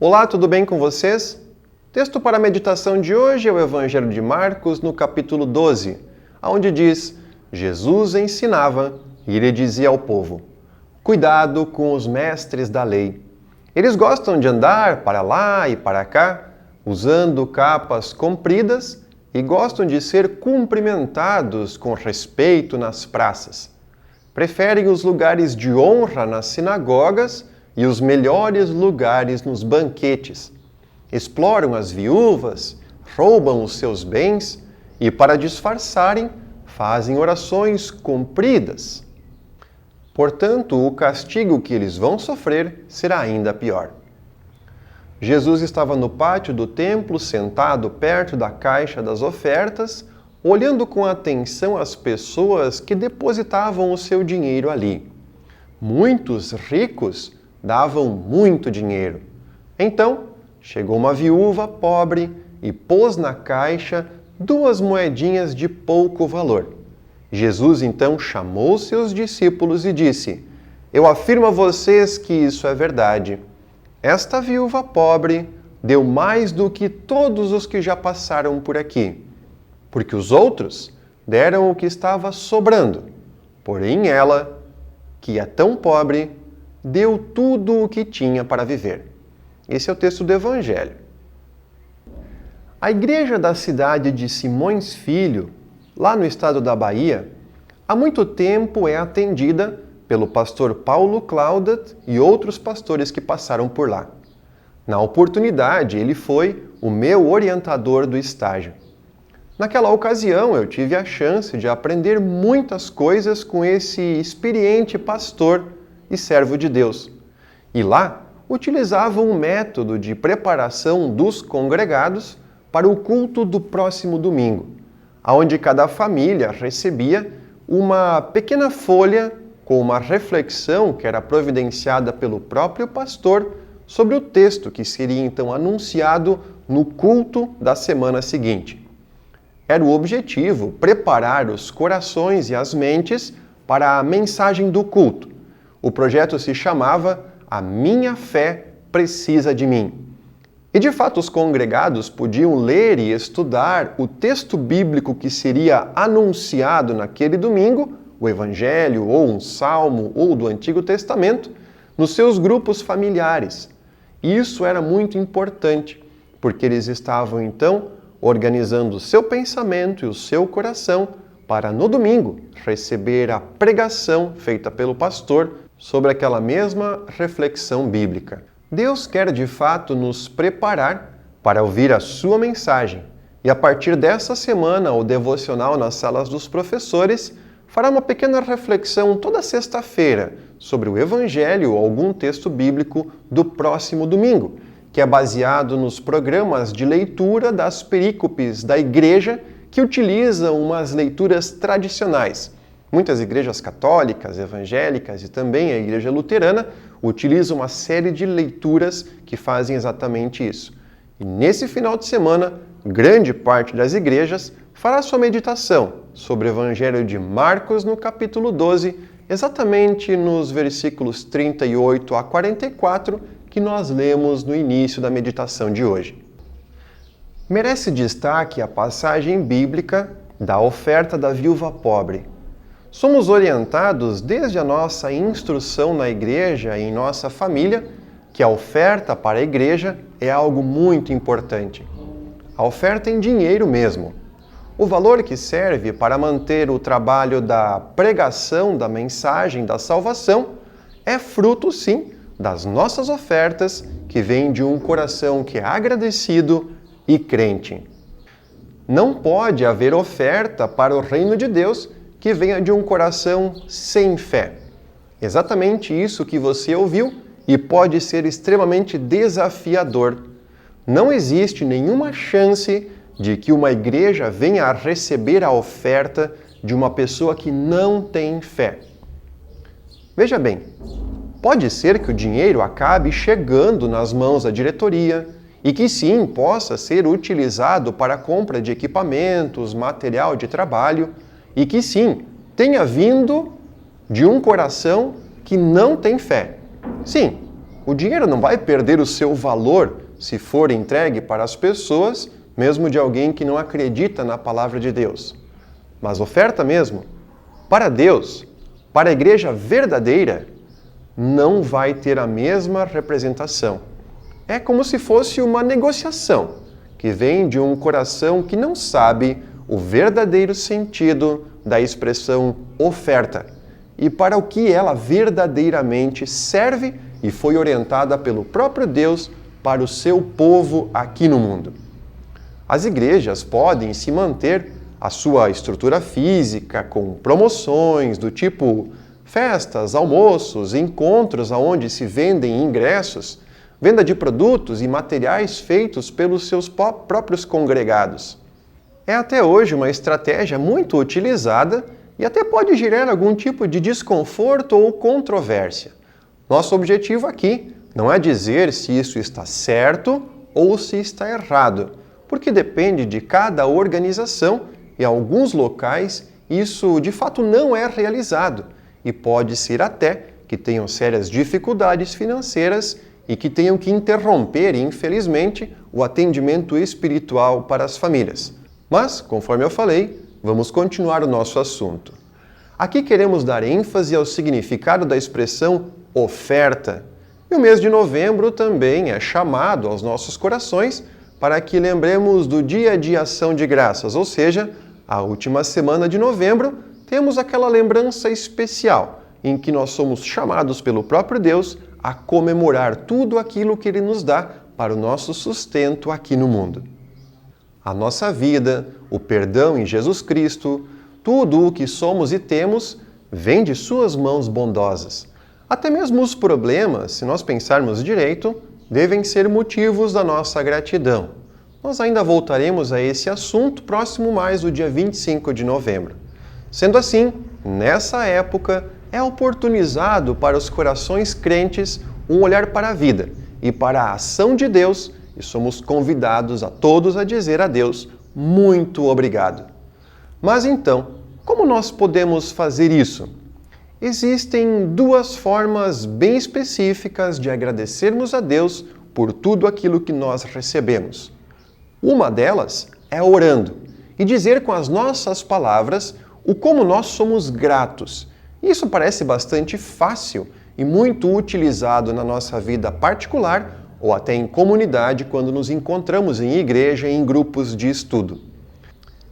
Olá, tudo bem com vocês? O texto para a meditação de hoje é o Evangelho de Marcos, no capítulo 12, onde diz: Jesus ensinava e ele dizia ao povo: cuidado com os mestres da lei. Eles gostam de andar para lá e para cá, usando capas compridas e gostam de ser cumprimentados com respeito nas praças. Preferem os lugares de honra nas sinagogas e os melhores lugares nos banquetes. Exploram as viúvas, roubam os seus bens e, para disfarçarem, fazem orações compridas. Portanto, o castigo que eles vão sofrer será ainda pior. Jesus estava no pátio do templo, sentado perto da caixa das ofertas, olhando com atenção as pessoas que depositavam o seu dinheiro ali. Muitos ricos davam muito dinheiro. Então, chegou uma viúva pobre e pôs na caixa 2 moedinhas de pouco valor. Jesus então chamou seus discípulos e disse: eu afirmo a vocês que isso é verdade. Esta viúva pobre deu mais do que todos os que já passaram por aqui, porque os outros deram o que estava sobrando. Porém ela, que é tão pobre, deu tudo o que tinha para viver. Esse é o texto do Evangelho. A igreja da cidade de Simões Filho, lá no estado da Bahia, há muito tempo é atendida pelo pastor Paulo Claudet e outros pastores que passaram por lá. Na oportunidade, ele foi o meu orientador do estágio. Naquela ocasião, eu tive a chance de aprender muitas coisas com esse experiente pastor e servo de Deus. E lá, utilizava um método de preparação dos congregados para o culto do próximo domingo, onde cada família recebia uma pequena folha com uma reflexão que era providenciada pelo próprio pastor sobre o texto que seria então anunciado no culto da semana seguinte. Era o objetivo preparar os corações e as mentes para a mensagem do culto. O projeto se chamava A Minha Fé Precisa de Mim. E de fato os congregados podiam ler e estudar o texto bíblico que seria anunciado naquele domingo, o Evangelho ou um Salmo ou do Antigo Testamento, nos seus grupos familiares. E isso era muito importante, porque eles estavam então organizando o seu pensamento e o seu coração para no domingo receber a pregação feita pelo pastor sobre aquela mesma reflexão bíblica. Deus quer de fato nos preparar para ouvir a sua mensagem. E a partir dessa semana, o devocional nas salas dos professores fará uma pequena reflexão toda sexta-feira sobre o Evangelho ou algum texto bíblico do próximo domingo, que é baseado nos programas de leitura das perícopes da igreja que utilizam umas leituras tradicionais. Muitas igrejas católicas, evangélicas e também a igreja luterana utilizam uma série de leituras que fazem exatamente isso. E nesse final de semana, grande parte das igrejas fará sua meditação sobre o Evangelho de Marcos no capítulo 12, exatamente nos versículos 38 a 44, que nós lemos no início da meditação de hoje. Merece destaque a passagem bíblica da oferta da viúva pobre. Somos orientados desde a nossa instrução na igreja e em nossa família que a oferta para a igreja é algo muito importante. A oferta em dinheiro mesmo. O valor que serve para manter o trabalho da pregação da mensagem da salvação é fruto, sim, das nossas ofertas que vêm de um coração que é agradecido e crente. Não pode haver oferta para o reino de Deus que venha de um coração sem fé. Exatamente isso que você ouviu e pode ser extremamente desafiador. Não existe nenhuma chance de que uma igreja venha a receber a oferta de uma pessoa que não tem fé. Veja bem, pode ser que o dinheiro acabe chegando nas mãos da diretoria e que sim, possa ser utilizado para a compra de equipamentos, material de trabalho, e que sim, tenha vindo de um coração que não tem fé. Sim, O dinheiro não vai perder o seu valor se for entregue para as pessoas, mesmo de alguém que não acredita na palavra de Deus. Mas oferta mesmo, para Deus, para a igreja verdadeira, não vai ter a mesma representação. É como se fosse uma negociação que vem de um coração que não sabe o verdadeiro sentido da expressão oferta e para o que ela verdadeiramente serve e foi orientada pelo próprio Deus para o seu povo aqui no mundo. As igrejas podem se manter a sua estrutura física com promoções do tipo festas, almoços, encontros onde se vendem ingressos, venda de produtos e materiais feitos pelos seus próprios congregados. É até hoje uma estratégia muito utilizada e até pode gerar algum tipo de desconforto ou controvérsia. Nosso objetivo aqui não é dizer se isso está certo ou se está errado, porque depende de cada organização e em alguns locais isso de fato não é realizado e pode ser até que tenham sérias dificuldades financeiras e que tenham que interromper, infelizmente, o atendimento espiritual para as famílias. Mas, conforme eu falei, vamos continuar o nosso assunto. Aqui queremos dar ênfase ao significado da expressão oferta. E o mês de novembro também é chamado aos nossos corações para que lembremos do Dia de Ação de Graças, ou seja, a última semana de novembro, temos aquela lembrança especial em que nós somos chamados pelo próprio Deus a comemorar tudo aquilo que Ele nos dá para o nosso sustento aqui no mundo. A nossa vida, o perdão em Jesus Cristo, tudo o que somos e temos, vem de Suas mãos bondosas. Até mesmo os problemas, se nós pensarmos direito, devem ser motivos da nossa gratidão. Nós ainda voltaremos a esse assunto próximo mais do dia 25 de novembro. Sendo assim, nessa época, é oportunizado para os corações crentes um olhar para a vida e para a ação de Deus, e somos convidados a todos a dizer a Deus muito obrigado. Mas então, como nós podemos fazer isso? Existem duas formas bem específicas de agradecermos a Deus por tudo aquilo que nós recebemos. Uma delas é orando e dizer com as nossas palavras o como nós somos gratos. Isso parece bastante fácil e muito utilizado na nossa vida particular ou até em comunidade quando nos encontramos em igreja e em grupos de estudo.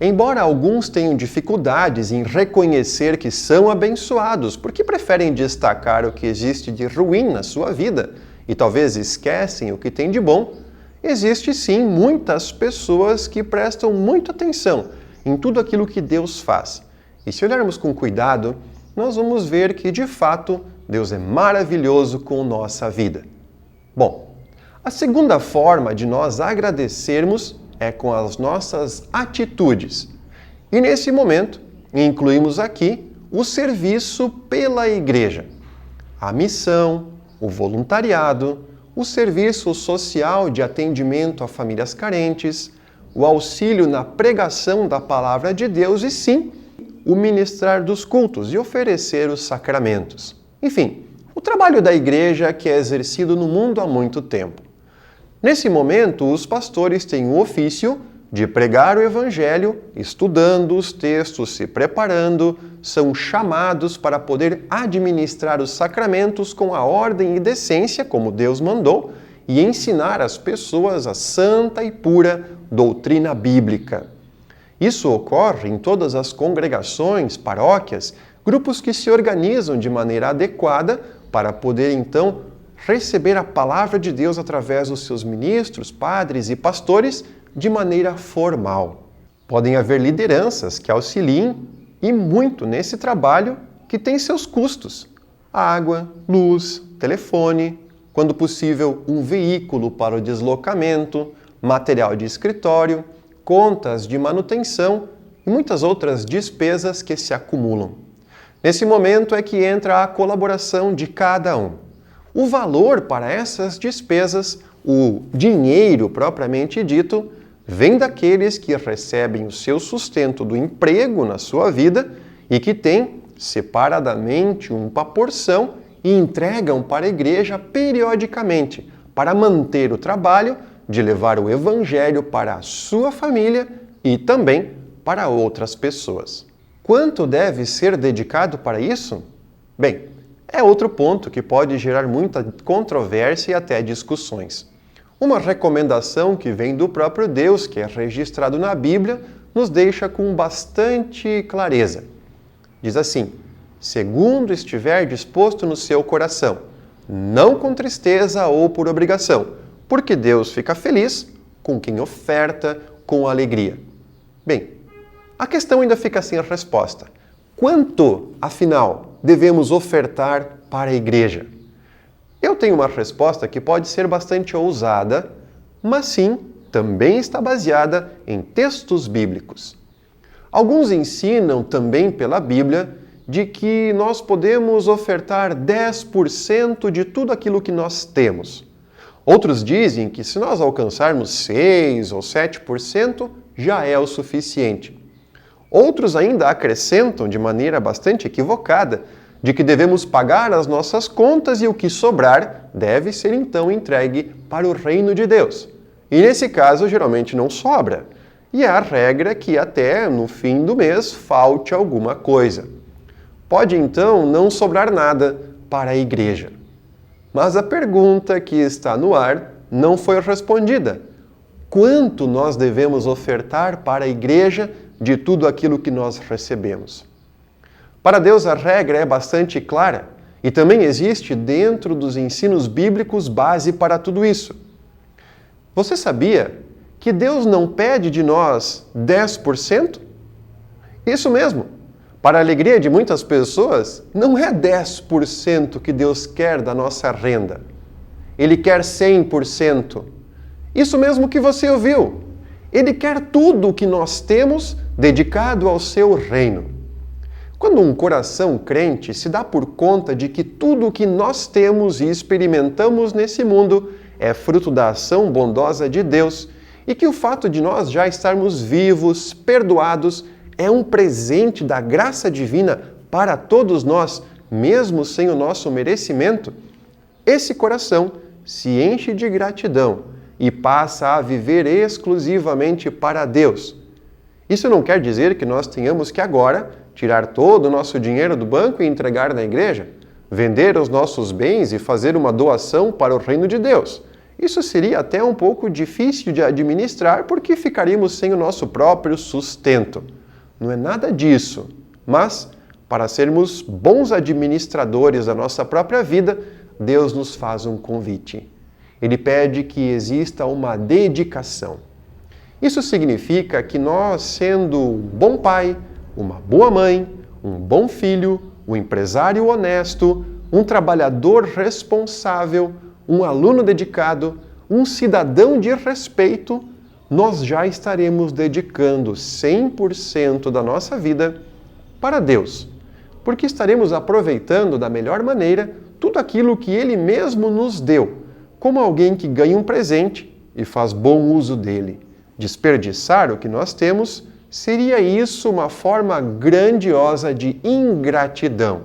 Embora alguns tenham dificuldades em reconhecer que são abençoados porque preferem destacar o que existe de ruim na sua vida e talvez esquecem o que tem de bom, existe sim muitas pessoas que prestam muita atenção em tudo aquilo que Deus faz. E se olharmos com cuidado, nós vamos ver que, de fato, Deus é maravilhoso com nossa vida. Bom, a segunda forma de nós agradecermos é com as nossas atitudes. E nesse momento, incluímos aqui o serviço pela igreja, a missão, o voluntariado, o serviço social de atendimento a famílias carentes, o auxílio na pregação da palavra de Deus e, sim, o ministrar dos cultos e oferecer os sacramentos. Enfim, o trabalho da igreja que é exercido no mundo há muito tempo. Nesse momento, os pastores têm o ofício de pregar o Evangelho, estudando os textos, se preparando, são chamados para poder administrar os sacramentos com a ordem e decência, como Deus mandou, e ensinar às pessoas a santa e pura doutrina bíblica. Isso ocorre em todas as congregações, paróquias, grupos que se organizam de maneira adequada para poder, então, receber a palavra de Deus através dos seus ministros, padres e pastores de maneira formal. Podem haver lideranças que auxiliem e muito nesse trabalho que tem seus custos. Água, luz, telefone, quando possível um veículo para o deslocamento, material de escritório, contas de manutenção e muitas outras despesas que se acumulam. Nesse momento é que entra a colaboração de cada um. O valor para essas despesas, o dinheiro propriamente dito, vem daqueles que recebem o seu sustento do emprego na sua vida e que têm separadamente uma porção e entregam para a igreja periodicamente, para manter o trabalho de levar o Evangelho para a sua família e também para outras pessoas. Quanto deve ser dedicado para isso? Bem, é outro ponto que pode gerar muita controvérsia e até discussões. Uma recomendação que vem do próprio Deus, que é registrado na Bíblia, nos deixa com bastante clareza. Diz assim: segundo estiver disposto no seu coração, não com tristeza ou por obrigação, porque Deus fica feliz com quem oferta com alegria. Bem, a questão ainda fica sem a resposta. Quanto, afinal, devemos ofertar para a igreja? Eu tenho uma resposta que pode ser bastante ousada, mas sim, também está baseada em textos bíblicos. Alguns ensinam também pela Bíblia de que nós podemos ofertar 10% de tudo aquilo que nós temos. Outros dizem que se nós alcançarmos 6 ou 7%, já é o suficiente. Outros ainda acrescentam de maneira bastante equivocada de que devemos pagar as nossas contas e o que sobrar deve ser então entregue para o reino de Deus. E nesse caso, geralmente não sobra. E é a regra que até no fim do mês falte alguma coisa. Pode então não sobrar nada para a igreja. Mas a pergunta que está no ar não foi respondida. Quanto nós devemos ofertar para a igreja de tudo aquilo que nós recebemos? Para Deus a regra é bastante clara e também existe dentro dos ensinos bíblicos base para tudo isso. Você sabia que Deus não pede de nós 10%? Isso mesmo. Para a alegria de muitas pessoas, não é 10% que Deus quer da nossa renda. Ele quer 100%. Isso mesmo que você ouviu. Ele quer tudo o que nós temos dedicado ao seu reino. Quando um coração crente se dá por conta de que tudo o que nós temos e experimentamos nesse mundo é fruto da ação bondosa de Deus e que o fato de nós já estarmos vivos, perdoados, é um presente da graça divina para todos nós, mesmo sem o nosso merecimento, esse coração se enche de gratidão e passa a viver exclusivamente para Deus. Isso não quer dizer que nós tenhamos que agora tirar todo o nosso dinheiro do banco e entregar na igreja, vender os nossos bens e fazer uma doação para o reino de Deus. Isso seria até um pouco difícil de administrar porque ficaríamos sem o nosso próprio sustento. Não é nada disso, mas para sermos bons administradores da nossa própria vida, Deus nos faz um convite. Ele pede que exista uma dedicação. Isso significa que nós, sendo um bom pai, uma boa mãe, um bom filho, um empresário honesto, um trabalhador responsável, um aluno dedicado, um cidadão de respeito, nós já estaremos dedicando 100% da nossa vida para Deus, porque estaremos aproveitando da melhor maneira tudo aquilo que Ele mesmo nos deu, como alguém que ganha um presente e faz bom uso dele. Desperdiçar o que nós temos seria isso uma forma grandiosa de ingratidão.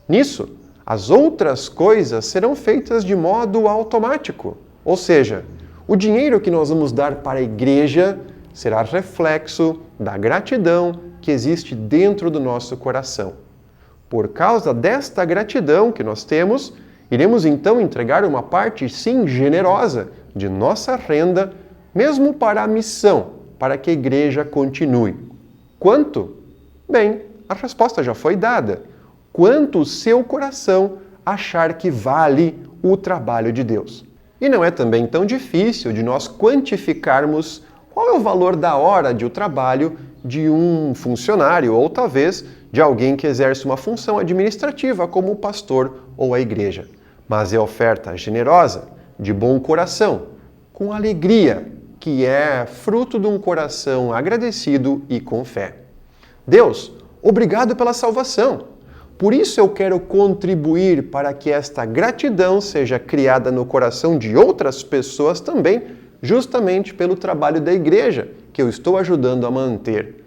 Nisso, as outras coisas serão feitas de modo automático, ou seja, o dinheiro que nós vamos dar para a igreja será reflexo da gratidão que existe dentro do nosso coração. Por causa desta gratidão que nós temos, iremos então entregar uma parte, sim, generosa de nossa renda, mesmo para a missão, para que a igreja continue. Quanto? Bem, a resposta já foi dada. Quanto o seu coração achar que vale o trabalho de Deus. E não é também tão difícil de nós quantificarmos qual é o valor da hora de trabalho de um funcionário ou talvez de alguém que exerce uma função administrativa como o pastor ou a igreja. Mas é oferta generosa, de bom coração, com alegria, que é fruto de um coração agradecido e com fé. Deus, obrigado pela salvação. Por isso eu quero contribuir para que esta gratidão seja criada no coração de outras pessoas também, justamente pelo trabalho da igreja que eu estou ajudando a manter.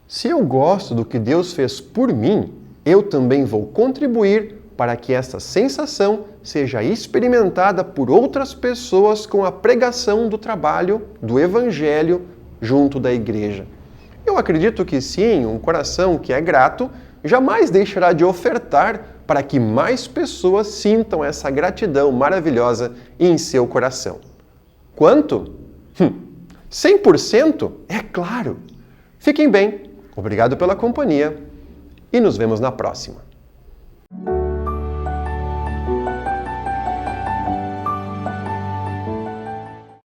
Se eu gosto do que Deus fez por mim, eu também vou contribuir para que essa sensação seja experimentada por outras pessoas com a pregação do trabalho do Evangelho junto da igreja. Eu acredito que sim, um coração que é grato jamais deixará de ofertar para que mais pessoas sintam essa gratidão maravilhosa em seu coração. Quanto? 100%? É claro! Fiquem bem, obrigado pela companhia e nos vemos na próxima.